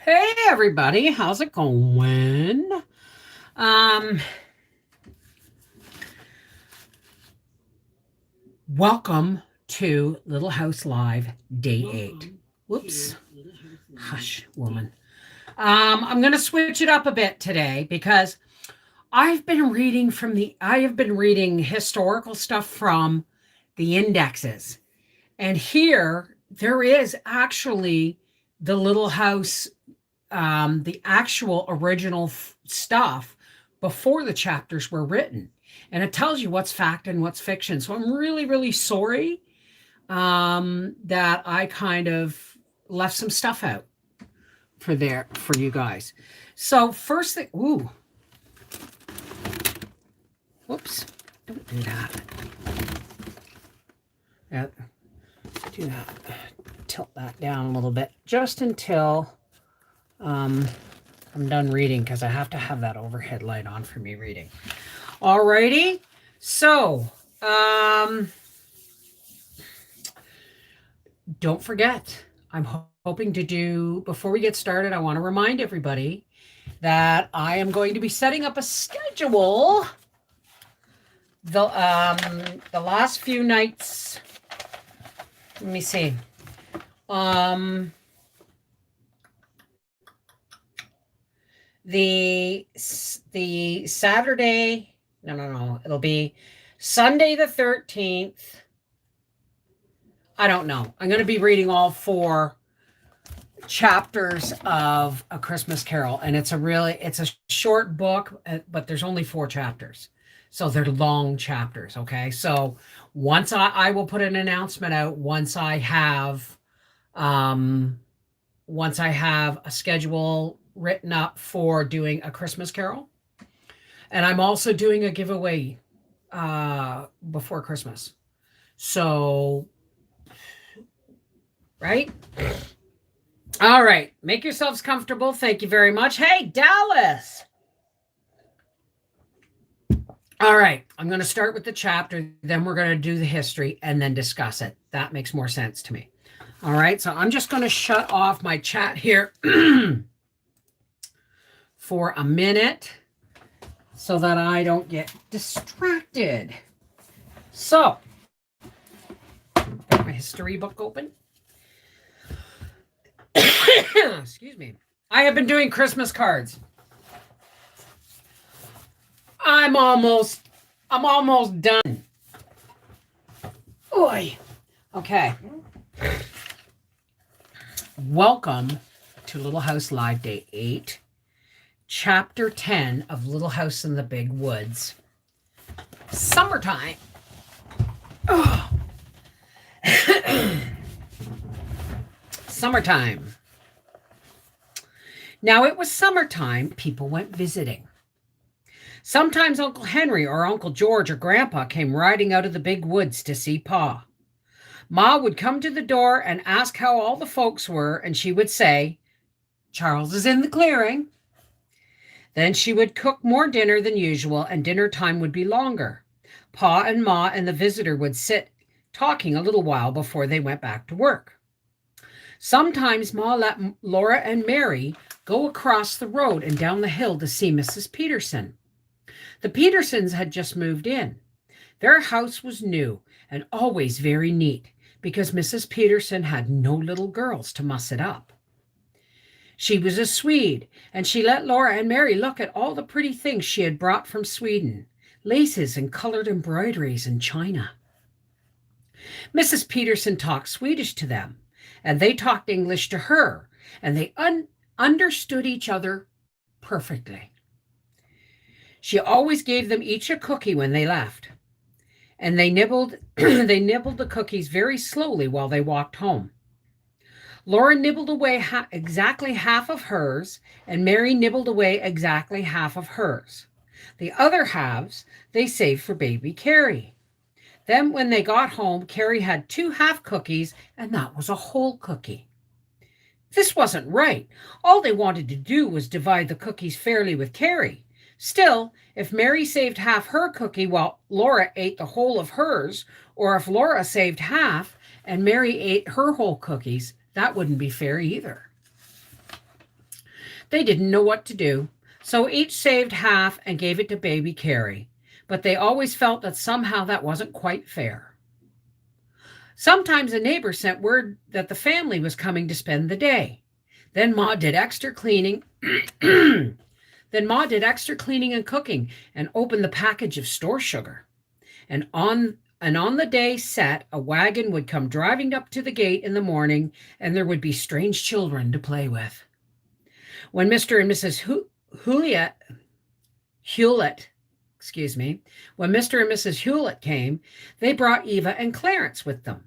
Hey everybody, how's it going? Um, Welcome to Little House Live Day 8. Whoops. Hush, woman. I'm gonna switch it up a bit today because I have been reading historical stuff from the indexes. And here there is actually the Little House, the actual original stuff before the chapters were written. And it tells you what's fact and what's fiction. So I'm really, really sorry that I kind of left some stuff out for you guys. So first thing, ooh, whoops, don't do that. Yeah, do that. Tilt that down a little bit just until I'm done reading because I have to have that overhead light on for me reading. Alrighty, so don't forget, I'm hoping to do, before we get started, I want to remind everybody that I am going to be setting up a schedule the last few nights. Let me see. The Saturday, no, it'll be Sunday the 13th. I don't know. I'm going to be reading all 4 chapters of A Christmas Carol, and it's a short book, but there's only 4 chapters. So they're long chapters, okay? So once I will put an announcement out once I have a schedule written up for doing A Christmas Carol. And I'm also doing a giveaway before Christmas. So, right? All right. Make yourselves comfortable. Thank you very much. Hey, Dallas. All right. I'm going to start with the chapter. Then we're going to do the history and then discuss it. That makes more sense to me. All right. So I'm just going to shut off my chat here for a minute so that I don't get distracted. So, got my history book open. Excuse me. I have been doing Christmas cards. I'm almost done. Oy. Okay. Welcome to Little House Live Day 8, Chapter 10 of Little House in the Big Woods. Summertime. Oh. Summertime. Now it was summertime, people went visiting. Sometimes Uncle Henry or Uncle George or Grandpa came riding out of the big woods to see Pa. Ma would come to the door and ask how all the folks were, and she would say, "Charles is in the clearing." Then she would cook more dinner than usual, and dinner time would be longer. Pa and Ma and the visitor would sit talking a little while before they went back to work. Sometimes Ma let Laura and Mary go across the road and down the hill to see Mrs. Peterson. The Petersons had just moved in. Their house was new and always very neat because Mrs. Peterson had no little girls to muss it up. She was a Swede, and she let Laura and Mary look at all the pretty things she had brought from Sweden, laces and colored embroideries and china. Mrs. Peterson talked Swedish to them, and they talked English to her, and they understood each other perfectly. She always gave them each a cookie when they left, and they nibbled the cookies very slowly while they walked home. Laura nibbled away exactly half of hers, and Mary nibbled away exactly half of hers. The other halves they saved for baby Carrie. Then when they got home, Carrie had 2 half cookies, and that was a whole cookie. This wasn't right. All they wanted to do was divide the cookies fairly with Carrie. Still, if Mary saved half her cookie while Laura ate the whole of hers, or if Laura saved half and Mary ate her whole cookies, that wouldn't be fair either. They didn't know what to do, so each saved half and gave it to baby Carrie, but they always felt that somehow that wasn't quite fair. Sometimes a neighbor sent word that the family was coming to spend the day. Then Ma did extra cleaning. Then Ma did extra cleaning and cooking and opened the package of store sugar. And on the day set, a wagon would come driving up to the gate in the morning, and there would be strange children to play with. When Mr. and Mrs. Hewlett, when Mr. and Mrs. Hewlett came, they brought Eva and Clarence with them.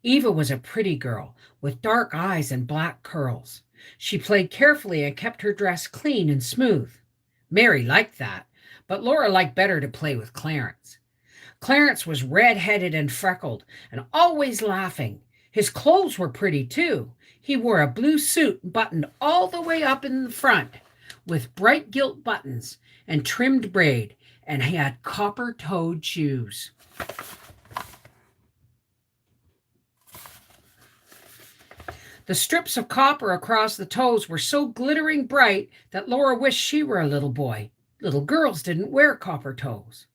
Eva was a pretty girl with dark eyes and black curls. She played carefully and kept her dress clean and smooth. Mary liked that, but Laura liked better to play with Clarence. Clarence was red-headed and freckled and always laughing. His clothes were pretty too. He wore a blue suit buttoned all the way up in the front with bright gilt buttons and trimmed braid, and he had copper-toed shoes. The strips of copper across the toes were so glittering bright that Laura wished she were a little boy. Little girls didn't wear copper toes.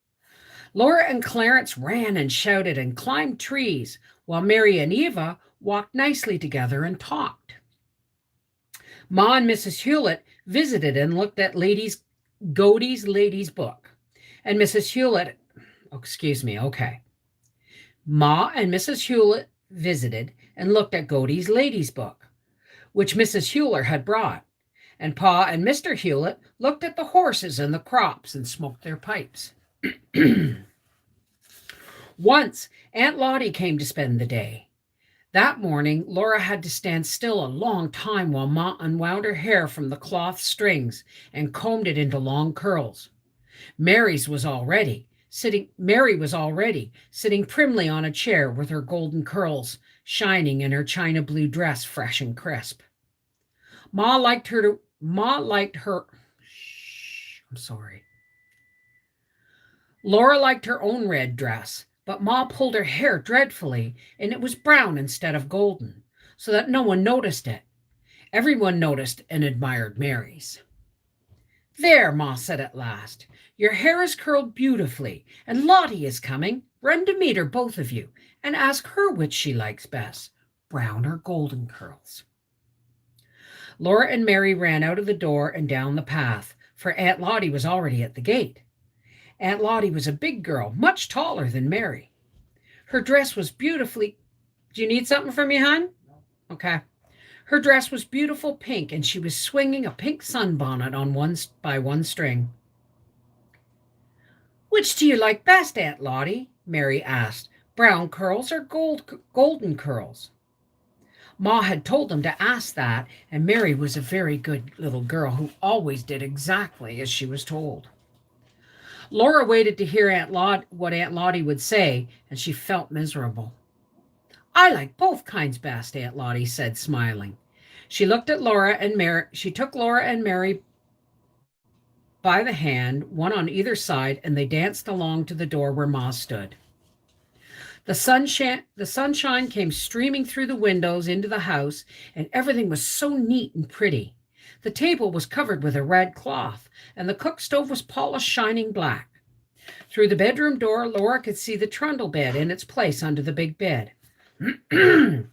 Laura and Clarence ran and shouted and climbed trees, while Mary and Eva walked nicely together and talked. Ma and Mrs. Hewlett visited and looked at Godey's Lady's Book. And Mrs. Hewlett, Ma and Mrs. Hewlett visited and looked at Godey's Lady's Book, which Mrs. Hewlett had brought. And Pa and Mr. Hewlett looked at the horses and the crops and smoked their pipes. Once, Aunt Lottie came to spend the day. That morning, Laura had to stand still a long time while Ma unwound her hair from the cloth strings and combed it into long curls. Mary was already sitting primly on a chair with her golden curls shining in her china blue dress fresh and crisp. Laura liked her own red dress, but Ma pulled her hair dreadfully, and it was brown instead of golden, so that no one noticed it. Everyone noticed and admired Mary's. "There," Ma said at last, "your hair is curled beautifully, and Lottie is coming. Run to meet her, both of you, and ask her which she likes best, brown or golden curls." Laura and Mary ran out of the door and down the path, for Aunt Lottie was already at the gate. Aunt Lottie was a big girl, much taller than Mary. Her dress was beautifully... Do you need something from me, hon? Okay. Her dress was beautiful pink, and she was swinging a pink sunbonnet on one string. "Which do you like best, Aunt Lottie?" Mary asked. "Brown curls or golden curls?" Ma had told them to ask that, and Mary was a very good little girl who always did exactly as she was told. Laura waited to hear what Aunt Lottie would say, and she felt miserable. "I like both kinds best," Aunt Lottie said, smiling. She took Laura and Mary by the hand, one on either side, and they danced along to the door where Ma stood. The sunshine came streaming through the windows into the house, and everything was so neat and pretty. The table was covered with a red cloth, and the cook stove was polished shining black. Through the bedroom door, Laura could see the trundle bed in its place under the big bed. The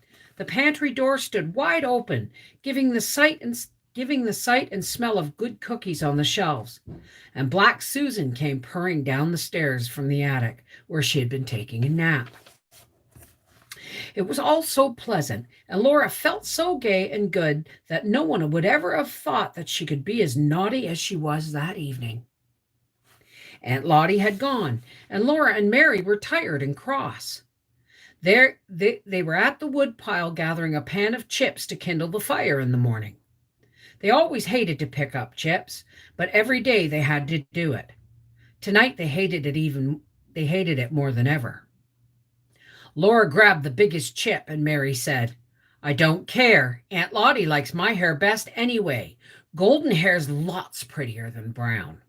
pantry door stood wide open, giving the sight and smell of good cookies on the shelves. And Black Susan came purring down the stairs from the attic, where she had been taking a nap. It was all so pleasant, and Laura felt so gay and good that no one would ever have thought that she could be as naughty as she was that evening. Aunt Lottie had gone, and Laura and Mary were tired and cross. They were at the wood pile gathering a pan of chips to kindle the fire in the morning. They always hated to pick up chips, but every day they had to do it. Tonight they hated it more than ever. Laura grabbed the biggest chip, and Mary said, "I don't care. Aunt Lottie likes my hair best anyway. Golden hair's lots prettier than brown."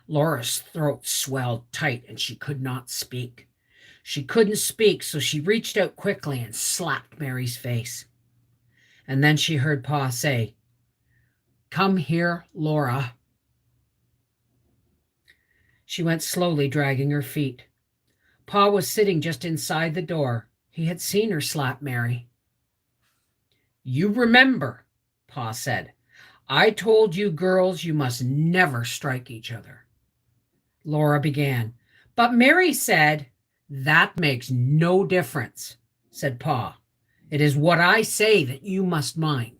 Laura's throat swelled tight, and she could not speak. She couldn't speak, so she reached out quickly and slapped Mary's face. And then she heard Pa say, Come here, Laura. She went slowly, dragging her feet. Pa was sitting just inside the door. He had seen her slap Mary. You remember, Pa said. I told you girls you must never strike each other. Laura began. But Mary said, that makes no difference, said Pa. It is what I say that you must mind.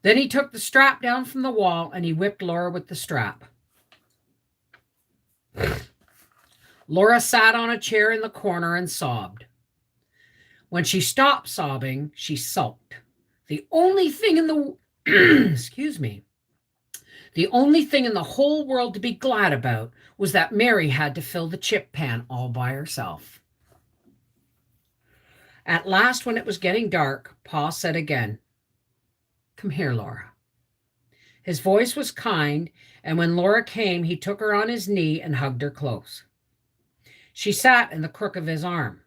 Then he took the strap down from the wall and he whipped Laura with the strap. Laura sat on a chair in the corner and sobbed. When she stopped sobbing, she sulked. The only thing in the the only thing in the whole world to be glad about was that Mary had to fill the chip pan all by herself. At last, when it was getting dark, Pa said again, Come here, Laura. His voice was kind, and when Laura came, he took her on his knee and hugged her close. She sat in the crook of his arm,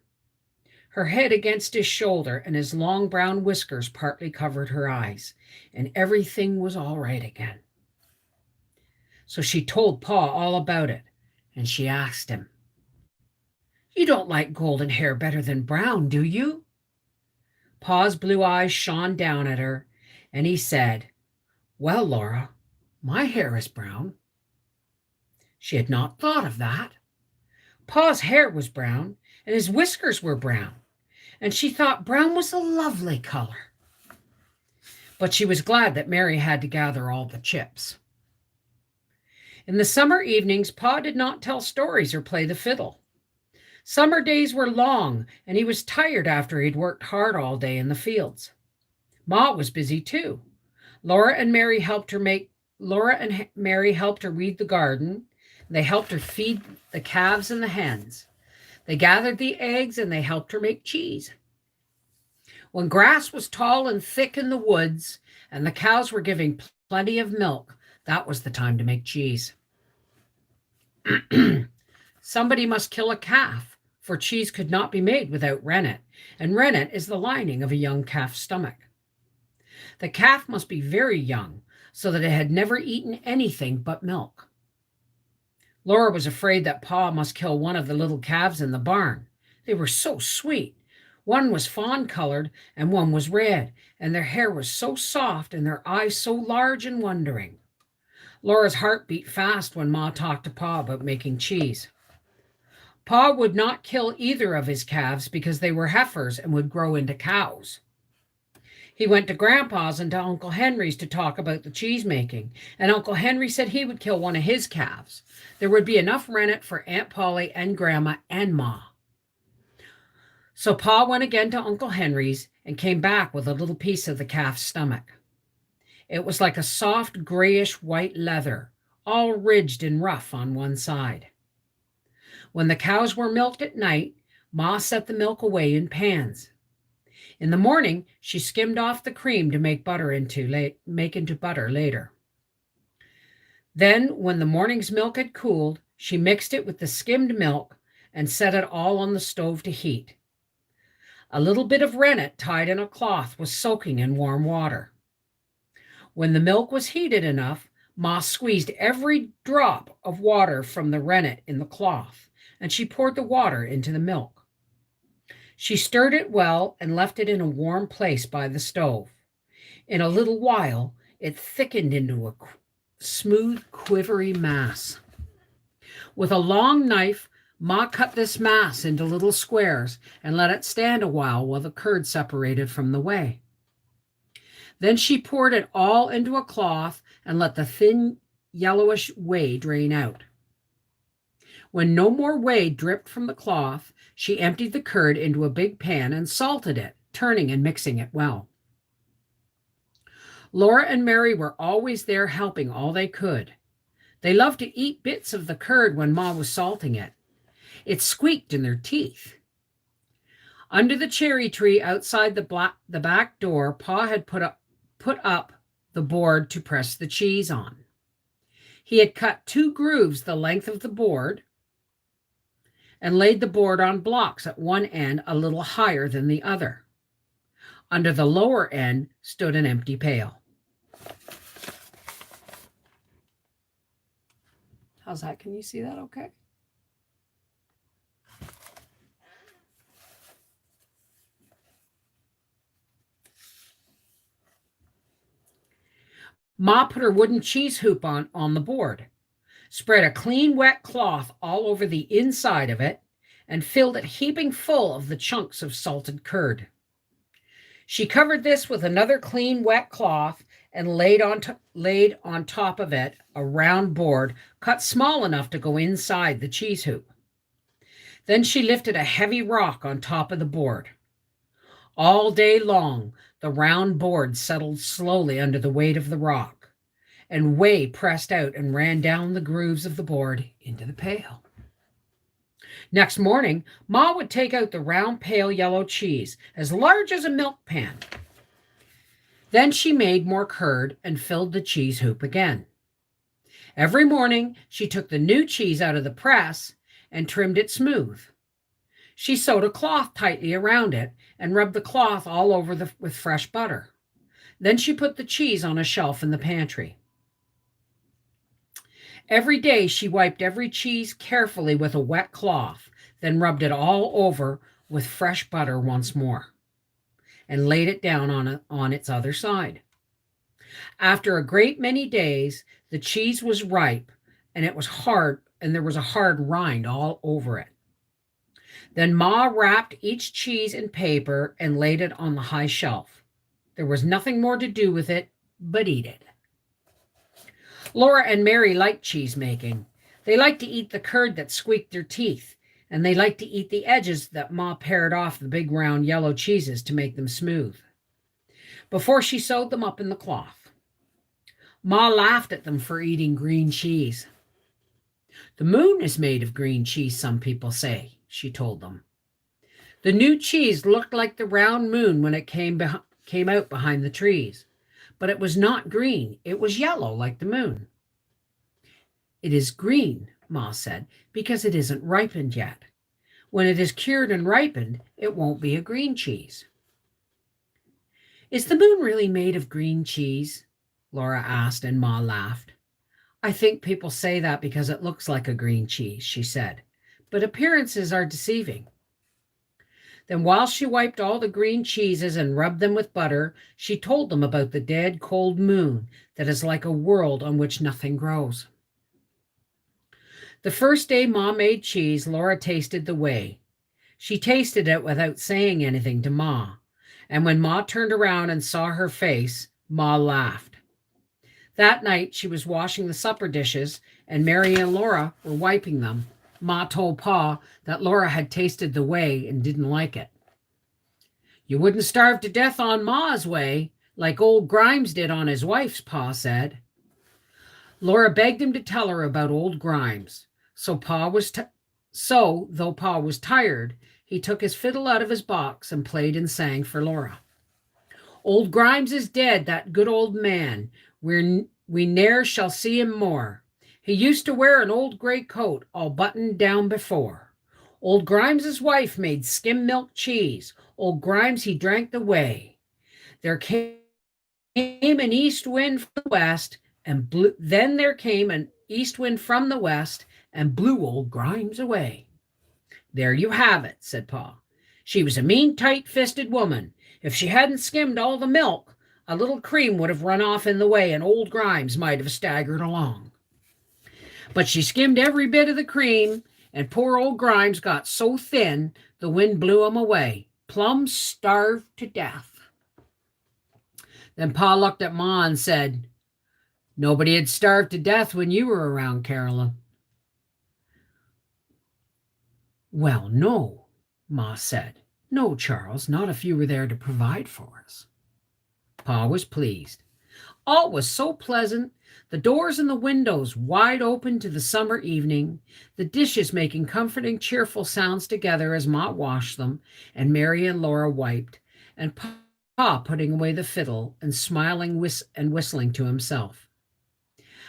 her head against his shoulder, and his long brown whiskers partly covered her eyes, and everything was all right again. So she told Pa all about it, and she asked him, You don't like golden hair better than brown, do you? Pa's blue eyes shone down at her, and he said, Well, Laura, my hair is brown. She had not thought of that. Pa's hair was brown, and his whiskers were brown, and she thought brown was a lovely color. But she was glad that Mary had to gather all the chips. In the summer evenings, Pa did not tell stories or play the fiddle. Summer days were long, and he was tired after he'd worked hard all day in the fields. Ma was busy too. Laura and Mary helped her weed the garden. They helped her feed the calves and the hens. They gathered the eggs, and they helped her make cheese. When grass was tall and thick in the woods, and the cows were giving plenty of milk, that was the time to make cheese. Somebody must kill a calf, for cheese could not be made without rennet, and rennet is the lining of a young calf's stomach. The calf must be very young, so that it had never eaten anything but milk. Laura was afraid that Pa must kill one of the little calves in the barn. They were so sweet. One was fawn-colored and one was red, and their hair was so soft and their eyes so large and wondering. Laura's heart beat fast when Ma talked to Pa about making cheese. Pa would not kill either of his calves because they were heifers and would grow into cows. He went to Grandpa's and to Uncle Henry's to talk about the cheese making, and Uncle Henry said he would kill one of his calves. There would be enough rennet for Aunt Polly and Grandma and Ma. So Pa went again to Uncle Henry's and came back with a little piece of the calf's stomach. It was like a soft grayish white leather, all ridged and rough on one side. When the cows were milked at night, Ma set the milk away in pans. In the morning, she skimmed off the cream to make into butter later. Then, when the morning's milk had cooled, she mixed it with the skimmed milk and set it all on the stove to heat. A little bit of rennet tied in a cloth was soaking in warm water. When the milk was heated enough, Ma squeezed every drop of water from the rennet in the cloth, and she poured the water into the milk. She stirred it well and left it in a warm place by the stove. In a little while, it thickened into a smooth, quivery mass. With a long knife, Ma cut this mass into little squares and let it stand a while the curd separated from the whey. Then she poured it all into a cloth and let the thin, yellowish whey drain out. When no more whey dripped from the cloth, she emptied the curd into a big pan and salted it, turning and mixing it well. Laura and Mary were always there helping all they could. They loved to eat bits of the curd when Ma was salting it. It squeaked in their teeth. Under the cherry tree outside the back door, Pa had put up the board to press the cheese on. He had cut 2 grooves the length of the board and laid the board on blocks at one end a little higher than the other. Under the lower end stood an empty pail. How's that? Can you see that okay? Ma put her wooden cheese hoop on the board, spread a clean wet cloth all over the inside of it, and filled it heaping full of the chunks of salted curd. She covered this with another clean wet cloth and laid on top of it a round board cut small enough to go inside the cheese hoop. Then she lifted a heavy rock on top of the board. All day long, the round board settled slowly under the weight of the rock, and whey pressed out and ran down the grooves of the board into the pail. Next morning, Ma would take out the round pale yellow cheese, as large as a milk pan. Then she made more curd and filled the cheese hoop again. Every morning, she took the new cheese out of the press and trimmed it smooth. She sewed a cloth tightly around it and rubbed the cloth all over with fresh butter. Then she put the cheese on a shelf in the pantry. Every day she wiped every cheese carefully with a wet cloth, then rubbed it all over with fresh butter once more, and laid it down on its other side. After a great many days, the cheese was ripe, and it was hard, and there was a hard rind all over it. Then Ma wrapped each cheese in paper and laid it on the high shelf. There was nothing more to do with it but eat it. Laura and Mary liked cheese making. They liked to eat the curd that squeaked their teeth, and they liked to eat the edges that Ma pared off the big round yellow cheeses to make them smooth, before she sewed them up in the cloth. Ma laughed at them for eating green cheese. The moon is made of green cheese, some people say, she told them. The new cheese looked like the round moon when it came out behind the trees, but it was not green. It was yellow like the moon. It is green, Ma said, because it isn't ripened yet. When it is cured and ripened, it won't be a green cheese. Is the moon really made of green cheese? Laura asked, and Ma laughed. I think people say that because it looks like a green cheese, she said, but appearances are deceiving. Then while she wiped all the green cheeses and rubbed them with butter, she told them about the dead, cold moon that is like a world on which nothing grows. The first day Ma made cheese, Laura tasted the whey. She tasted it without saying anything to Ma, and when Ma turned around and saw her face, Ma laughed. That night she was washing the supper dishes, and Mary and Laura were wiping them. Ma told Pa that Laura had tasted the whey and didn't like it. You wouldn't starve to death on Ma's whey, like old Grimes did on his wife's, Pa said. Laura begged him to tell her about old Grimes. Though Pa was tired, he took his fiddle out of his box and played and sang for Laura. Old Grimes is dead, that good old man. We ne'er shall see him more. He used to wear an old gray coat, all buttoned down before. Old Grimes's wife made skim milk cheese. Old Grimes, he drank the whey. There came an east wind from the west, and then there came an east wind from the west, and blew old Grimes away. There you have it, said Pa. She was a mean, tight-fisted woman. If she hadn't skimmed all the milk, a little cream would have run off in the way, and old Grimes might have staggered along. But she skimmed every bit of the cream, and poor old Grimes got so thin the wind blew him away, plumb starved to death. Then Pa looked at Ma and said, Nobody had starved to death when you were around, Carolyn. Well, no, Ma said. No, Charles, not if you were there to provide for us. Pa was pleased. All was so pleasant, the doors and the windows wide open to the summer evening, the dishes making comforting, cheerful sounds together as Ma washed them, and Mary and Laura wiped, and Pa putting away the fiddle and smiling and whistling to himself.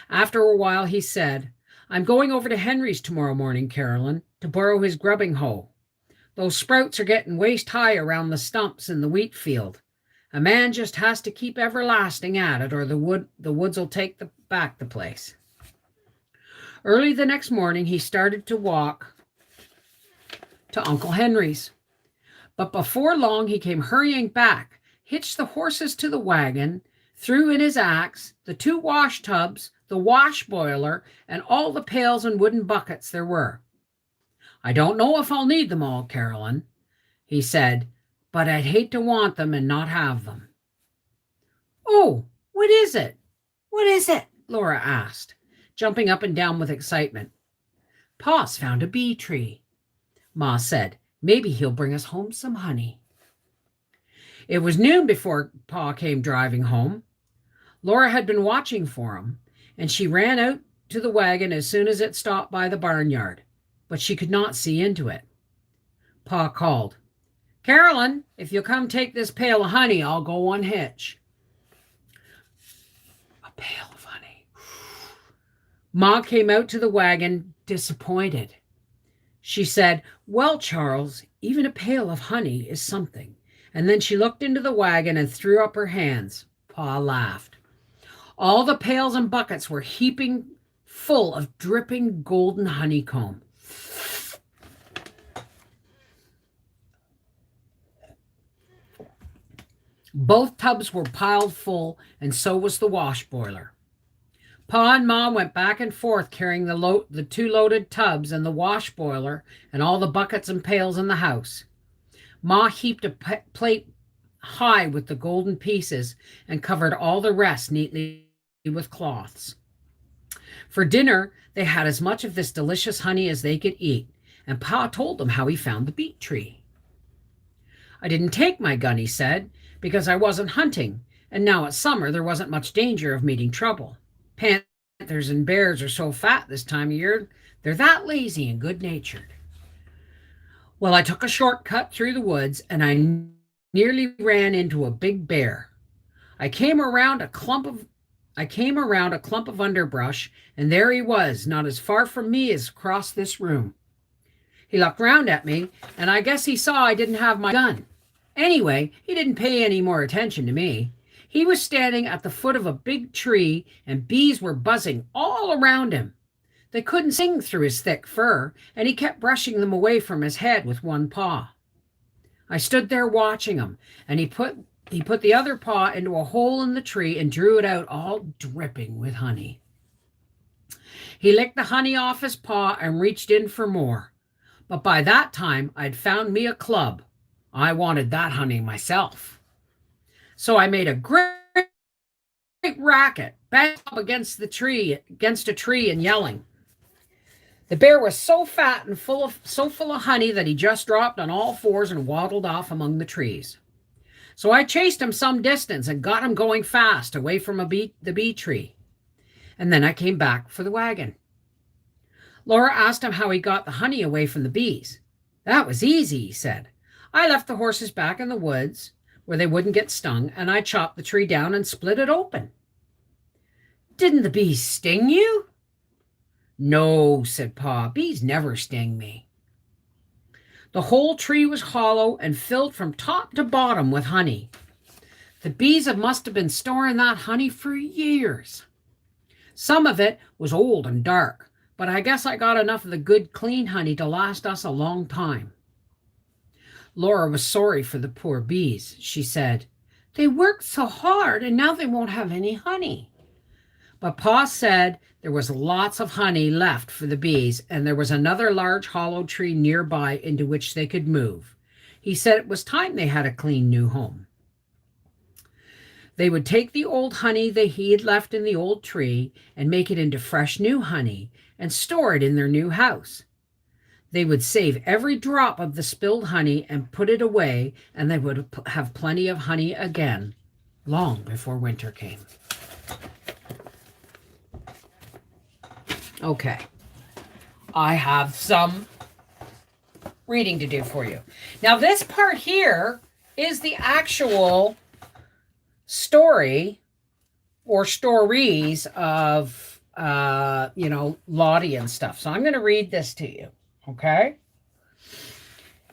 After a while he said, I'm going over to Henry's tomorrow morning, Carolyn, to borrow his grubbing hoe. Those sprouts are getting waist high around the stumps in the wheat field. A man just has to keep everlasting at it, or the woods will take back the place. Early the next morning, he started to walk to Uncle Henry's. But before long, he came hurrying back, hitched the horses to the wagon, threw in his axe, the 2 wash tubs, the wash boiler, and all the pails and wooden buckets there were. "I don't know if I'll need them all, Caroline," he said, "but I'd hate to want them and not have them." "Oh, what is it? What is it?" Laura asked, jumping up and down with excitement. "Pa's found a bee tree," Ma said. "Maybe he'll bring us home some honey." It was noon before Pa came driving home. Laura had been watching for him, and she ran out to the wagon as soon as it stopped by the barnyard, but she could not see into it. Pa called, "Caroline, if you'll come take this pail of honey, I'll go on hitch." A pail of honey. Ma came out to the wagon, disappointed. She said, "Well, Charles, even a pail of honey is something." And then she looked into the wagon and threw up her hands. Pa laughed. All the pails and buckets were heaping full of dripping golden honeycomb. Both tubs were piled full, and so was the wash boiler. Pa and Ma went back and forth carrying the 2 loaded tubs and the wash boiler and all the buckets and pails in the house. Ma heaped a plate high with the golden pieces and covered all the rest neatly with cloths. For dinner, they had as much of this delicious honey as they could eat, and Pa told them how he found the beet tree. "I didn't take my gun," he said, "because I wasn't hunting, and now it's summer there wasn't much danger of meeting trouble. Panthers and bears are so fat this time of year, they're that lazy and good-natured. Well, I took a shortcut through the woods, and I nearly ran into a big bear. I came around a clump of underbrush, and there he was, not as far from me as across this room. He looked round at me, and I guess he saw I didn't have my gun. Anyway, he didn't pay any more attention to me. He was standing at the foot of a big tree, and bees were buzzing all around him. They couldn't sing through his thick fur, and he kept brushing them away from his head with one paw. I stood there watching him, and he put the other paw into a hole in the tree and drew it out all dripping with honey. He licked the honey off his paw and reached in for more. But by that time, I'd found me a club. I wanted that honey myself. So I made a great racket, banged up against a tree and yelling. The bear was so fat and full of honey that he just dropped on all fours and waddled off among the trees. So I chased him some distance and got him going fast away from the bee tree. And then I came back for the wagon. Laura asked him how he got the honey away from the bees. "That was easy," he said. "I left the horses back in the woods where they wouldn't get stung, and I chopped the tree down and split it open." "Didn't the bees sting you?" "No," said Pa. "Bees never sting me." The whole tree was hollow and filled from top to bottom with honey. The bees must have been storing that honey for years. Some of it was old and dark, but I guess I got enough of the good, clean honey to last us a long time. Laura was sorry for the poor bees. She said, "They worked so hard, and now they won't have any honey." But Pa said there was lots of honey left for the bees, and there was another large hollow tree nearby into which they could move. He said it was time they had a clean new home. They would take the old honey that he had left in the old tree and make it into fresh new honey and store it in their new house. They would save every drop of the spilled honey and put it away, and they would have plenty of honey again long before winter came. Okay, I have some reading to do for you. Now, this part here is the actual story or stories of, Lottie and stuff. So I'm going to read this to you, okay?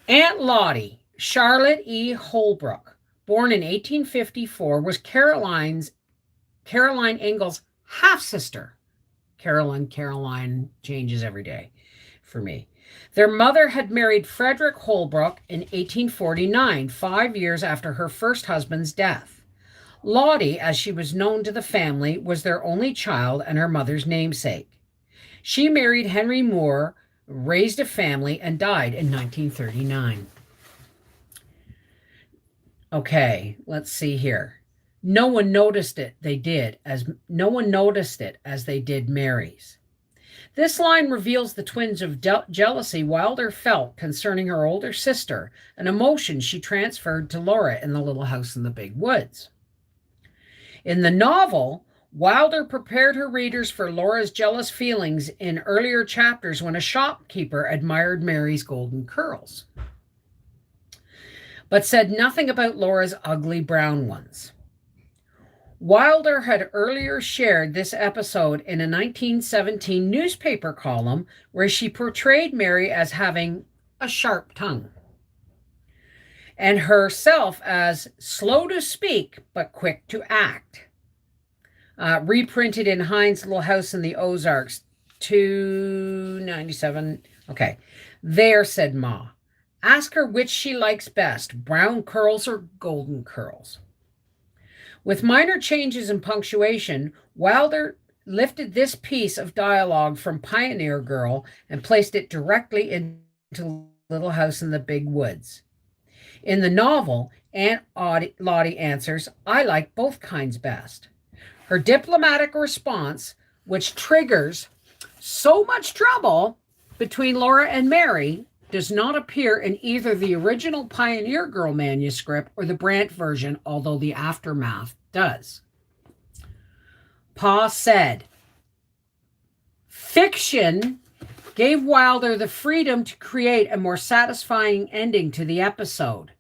Aunt Lottie, Charlotte E. Holbrook, born in 1854, was Caroline Ingalls' half-sister. Caroline changes every day for me. Their mother had married Frederick Holbrook in 1849, 5 years after her first husband's death. Lottie, as she was known to the family, was their only child and her mother's namesake. She married Henry Moore, raised a family, and died in 1939. Okay, let's see here. No one noticed it as they did Mary's. This line reveals the twinge of jealousy Wilder felt concerning her older sister, an emotion she transferred to Laura in The Little House in the Big Woods. In the novel, Wilder prepared her readers for Laura's jealous feelings in earlier chapters when a shopkeeper admired Mary's golden curls, but said nothing about Laura's ugly brown ones. Wilder had earlier shared this episode in a 1917 newspaper column where she portrayed Mary as having a sharp tongue and herself as slow to speak but quick to act. Reprinted in Hein's Little House in the Ozarks, 297. Okay. There, said Ma. Ask her which she likes best, brown curls or golden curls. With minor changes in punctuation, Wilder lifted this piece of dialogue from Pioneer Girl and placed it directly into Little House in the Big Woods. In the novel, Aunt Lottie answers, I like both kinds best. Her diplomatic response, which triggers so much trouble between Laura and Mary, does not appear in either the original Pioneer Girl manuscript or the Brant version, although the aftermath does. Pa said, fiction gave Wilder the freedom to create a more satisfying ending to the episode.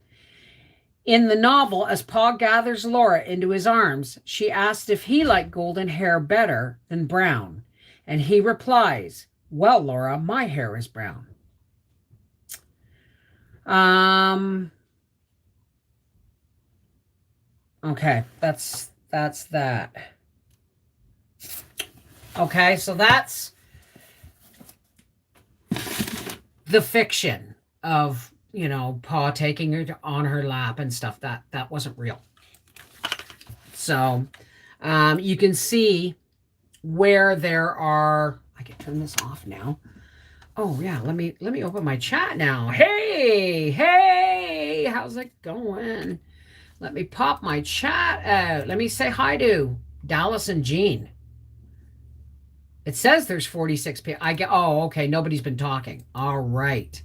In the novel, as Pa gathers Laura into his arms, she asks if he liked golden hair better than brown, and he replies, well, Laura, my hair is brown. Okay, that's that. Okay, so that's the fiction of, Pa taking her on her lap and stuff. That wasn't real. So you can see where there are, I can turn this off now. Oh yeah, let me open my chat now. Hey, how's it going? Let me pop my chat out. Let me say hi to Dallas and Jean. It says there's 46 people. Oh, okay, nobody's been talking. All right.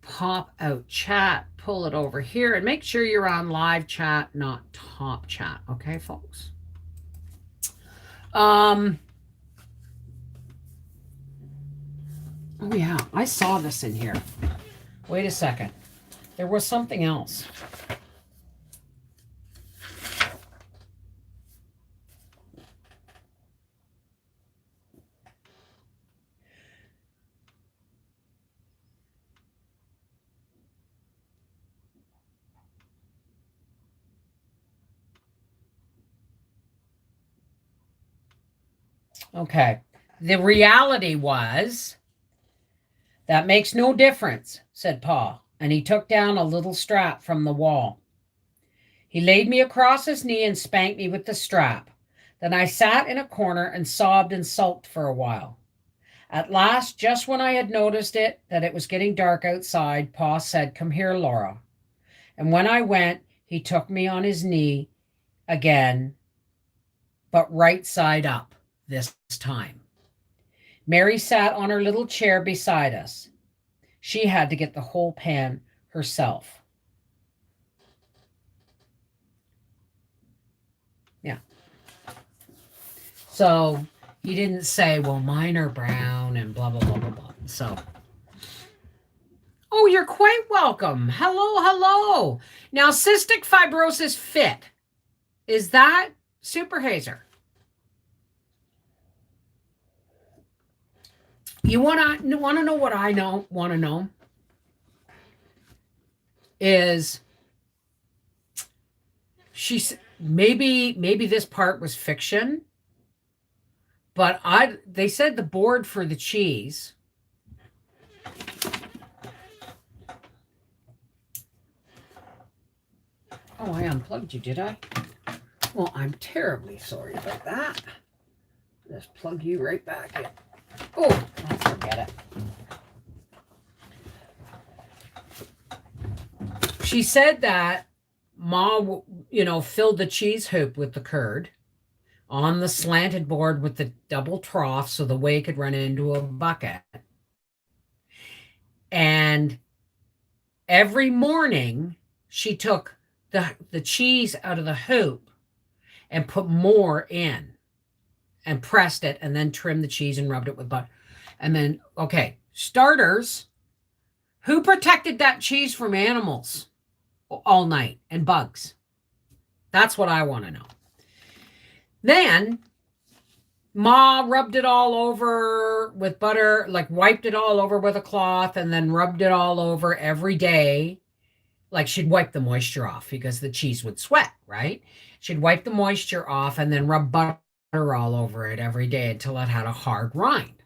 Pop out chat, pull it over here, and make sure you're on live chat, not top chat. Okay, folks? Oh yeah, I saw this in here. Wait a second. There was something else. Okay. The reality was, that makes no difference, said Pa, and he took down a little strap from the wall. He laid me across his knee and spanked me with the strap. Then I sat in a corner and sobbed and sulked for a while. At last, just when I had noticed that it was getting dark outside, Pa said, come here, Laura. And when I went, he took me on his knee again, but right side up this time. Mary sat on her little chair beside us. She had to get the whole pan herself. Yeah. So he didn't say, well, mine are brown and blah, blah, blah, blah, blah. So, oh, you're quite welcome. Hello. Now, cystic fibrosis fit. Is that Super Hazer? You want to know what I want to know? Is she's maybe this part was fiction, but they said the board for the cheese. Oh, I unplugged you, did I? Well, I'm terribly sorry about that. Just plug you right back in. Oh, forget it. She said that Ma, filled the cheese hoop with the curd on the slanted board with the double trough so the whey could run into a bucket. And every morning she took the cheese out of the hoop and put more in and pressed it and then trimmed the cheese and rubbed it with butter. And then, okay, starters, who protected that cheese from animals all night and bugs? That's what I want to know. Then Ma rubbed it all over with butter, like wiped it all over with a cloth and then rubbed it all over every day. Like she'd wipe the moisture off because the cheese would sweat, right? She'd wipe the moisture off and then rub butter all over it every day until it had a hard rind.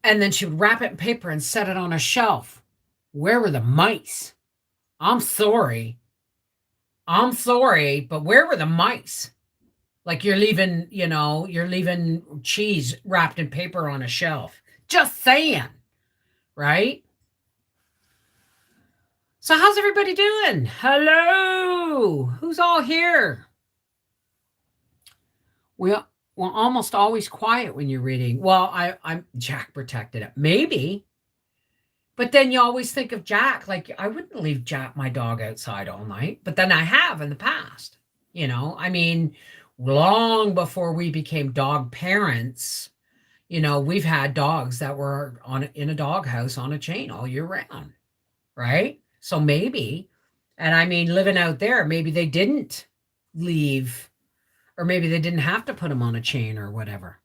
And then she would wrap it in paper and set it on a shelf. Where were the mice? I'm sorry, but where were the mice? Like you're leaving cheese wrapped in paper on a shelf. Just saying, right? So how's everybody doing? Hello. Who's all here? We're almost always quiet when you're reading. Well, I'm Jack protected it. Maybe. But then you always think of Jack. Like I wouldn't leave Jack, my dog, outside all night. But then I have in the past. I mean, long before we became dog parents, we've had dogs that were in a doghouse on a chain all year round. Right? So maybe, and I mean, living out there, maybe they didn't leave, or maybe they didn't have to put them on a chain or whatever.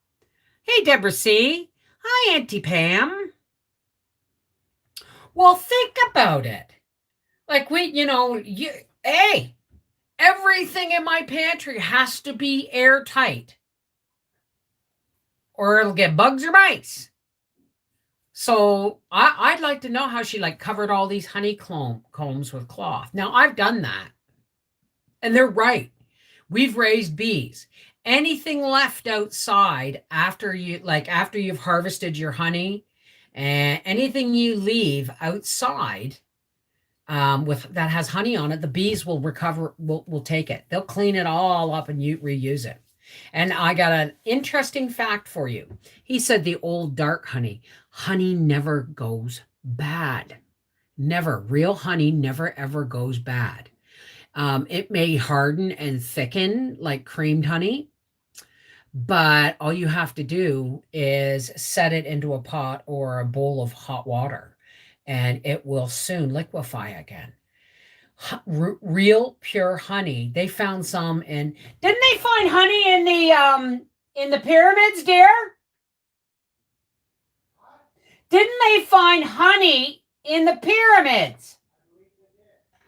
Hey, Deborah C. Hi, Auntie Pam. Well, think about it. Like hey, everything in my pantry has to be airtight or it'll get bugs or mice. So I'd like to know how she covered all these honeycombs with cloth. Now I've done that, and they're right. We've raised bees. Anything left outside after you've harvested your honey, and anything you leave outside with that has honey on it, the bees will recover. Will take it. They'll clean it all up and reuse it. And I got an interesting fact for you. He said the old dark honey never goes bad. Never. Real honey never, ever goes bad. It may harden and thicken like creamed honey, but all you have to do is set it into a pot or a bowl of hot water, and it will soon liquefy again. Real pure honey. They found some didn't they find honey in the pyramids, dear? Didn't they find honey in the pyramids?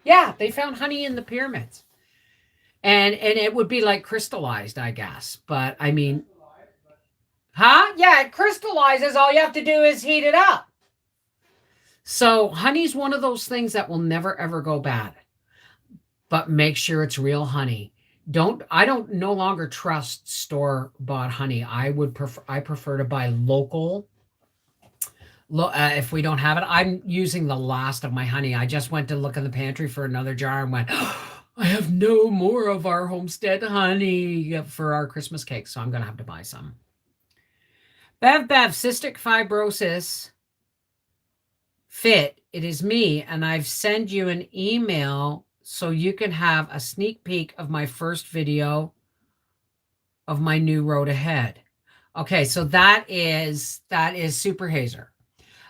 Yeah, they found honey in the pyramids. And it would be like crystallized, I guess. But I mean, yeah, it crystallizes. All you have to do is heat it up. So honey's one of those things that will never ever go bad. But make sure it's real honey. I don't no longer trust store-bought honey. I prefer to buy local. If we don't have it, I'm using the last of my honey. I just went to look in the pantry for another jar and went, I have no more of our homestead honey for our Christmas cake, so I'm going to have to buy some. Bev, cystic fibrosis fit. It is me, and I've sent you an email so you can have a sneak peek of my first video of my new road ahead. Okay, so that is Super Hazer.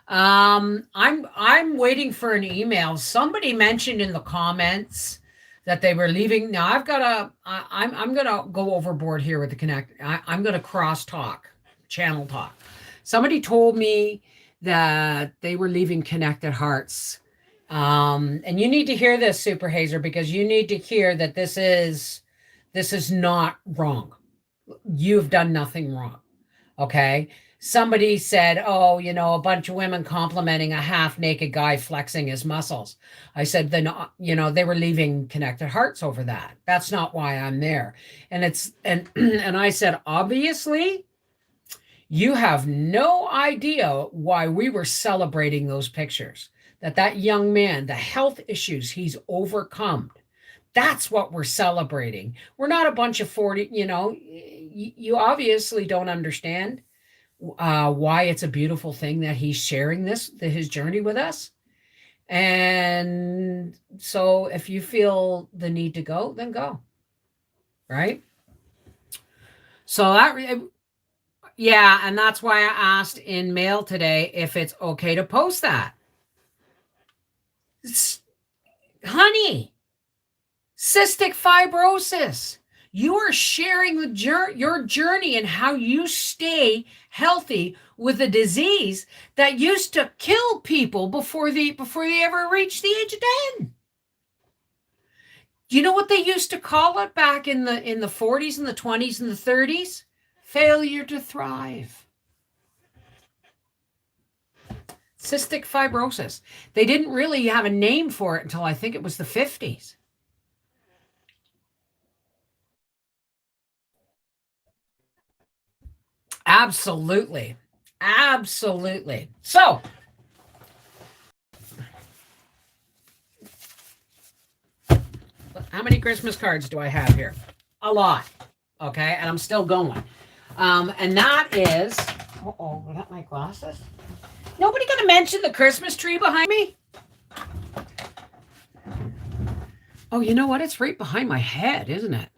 I'm waiting for an email. Somebody mentioned in the comments that they were leaving. Now I'm gonna go overboard here with the connect. I'm gonna cross talk, channel talk. Somebody told me that they were leaving Connected Hearts And you need to hear this, Super Hazer, because you need to hear that this is not wrong. You've done nothing wrong. Okay. Somebody said, oh, a bunch of women complimenting a half naked guy flexing his muscles. I said, then, they were leaving Connected Hearts over that. That's not why I'm there. And I said, obviously, you have no idea why we were celebrating those pictures. That young man, the health issues he's overcome. That's what we're celebrating. We're not a bunch of 40, you obviously don't understand why it's a beautiful thing that he's sharing his journey with us. And so if you feel the need to go, then go. Right? So yeah, and that's why I asked in mail today if it's okay to post that. Honey, cystic fibrosis. You are sharing your journey and how you stay healthy with a disease that used to kill people before they ever reached the age of 10. Do you know what they used to call it back in the 40s and the 20s and the 30s? Failure to thrive. Cystic fibrosis. They didn't really have a name for it until I think it was the 50s. Absolutely. Absolutely. So, how many Christmas cards do I have here? A lot. Okay. And I'm still going. And that is, I got my glasses. Nobody going to mention the Christmas tree behind me? Oh, you know what? It's right behind my head, isn't it?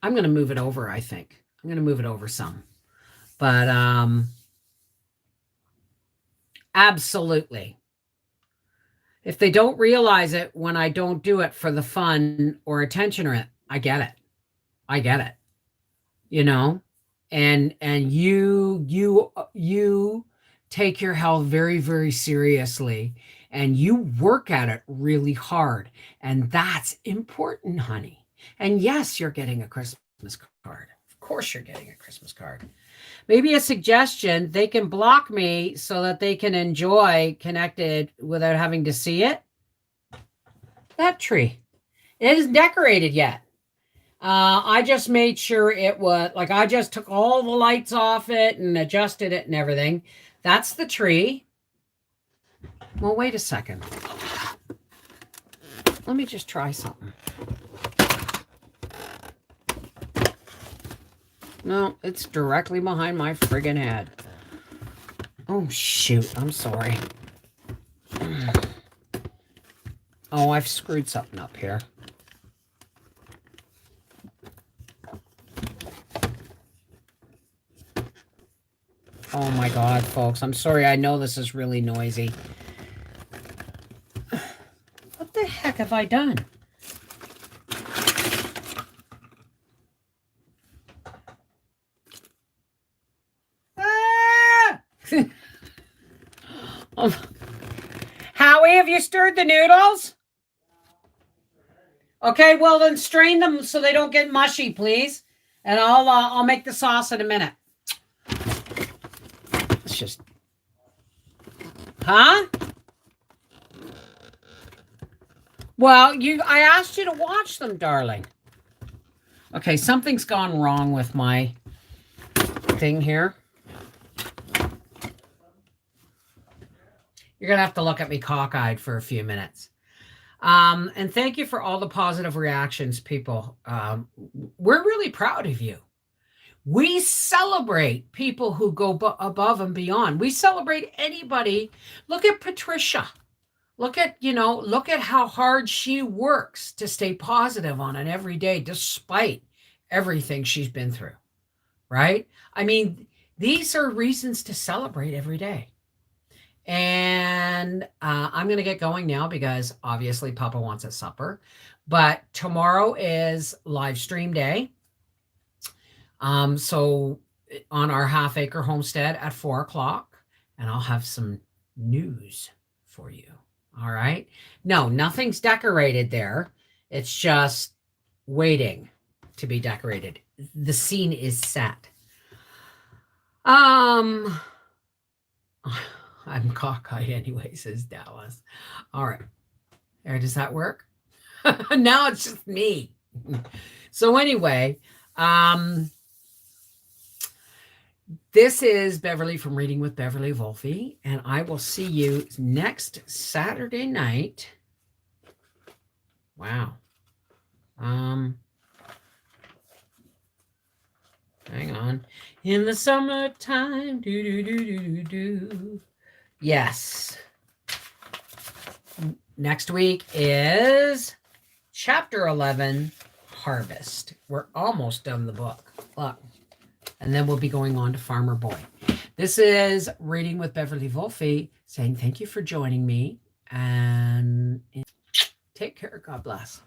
I'm going to move it over, I think. I'm going to move it over some. But absolutely. If they don't realize it when I don't do it for the fun or attention or it, I get it. I get it. And you take your health very, very seriously and you work at it really hard. And that's important, honey. And yes, you're getting a Christmas card. Of course you're getting a Christmas card. Maybe a suggestion, they can block me so that they can enjoy Connected without having to see it. That tree. It isn't decorated yet. I just made sure it was, I just took all the lights off it and adjusted it and everything. That's the tree. Well, wait a second. Let me just try something. No, it's directly behind my friggin' head. Oh, shoot. I'm sorry. Oh, I've screwed something up here. Oh, my God, folks. I'm sorry. I know this is really noisy. What the heck have I done? Howie, have you stirred the noodles? Okay, well then strain them so they don't get mushy, please. And I'll make the sauce in a minute. It's just, huh? Well, I asked you to watch them, darling. Okay, something's gone wrong with my thing here. You're going to have to look at me cockeyed for a few minutes. And thank you for all the positive reactions, people. We're really proud of you. We celebrate people who go above and beyond. We celebrate anybody. Look at Patricia. Look at how hard she works to stay positive on it every day, despite everything she's been through. Right? I mean, these are reasons to celebrate every day. And I'm going to get going now because obviously Papa wants a supper. But tomorrow is live stream day. So on our half acre homestead at 4:00, and I'll have some news for you. All right. No, nothing's decorated there. It's just waiting to be decorated. The scene is set. I'm cockeyed anyway, says Dallas. All right. There, does that work? Now it's just me. So anyway, this is Beverly from Reading with Beverly Wolfe, and I will see you next Saturday night. Wow. Hang on. In the summertime, do. Yes. Next week is chapter 11, Harvest. We're almost done the book. Look. And then we'll be going on to Farmer Boy. This is Reading with Beverly Wolfe saying thank you for joining me. And take care. God bless.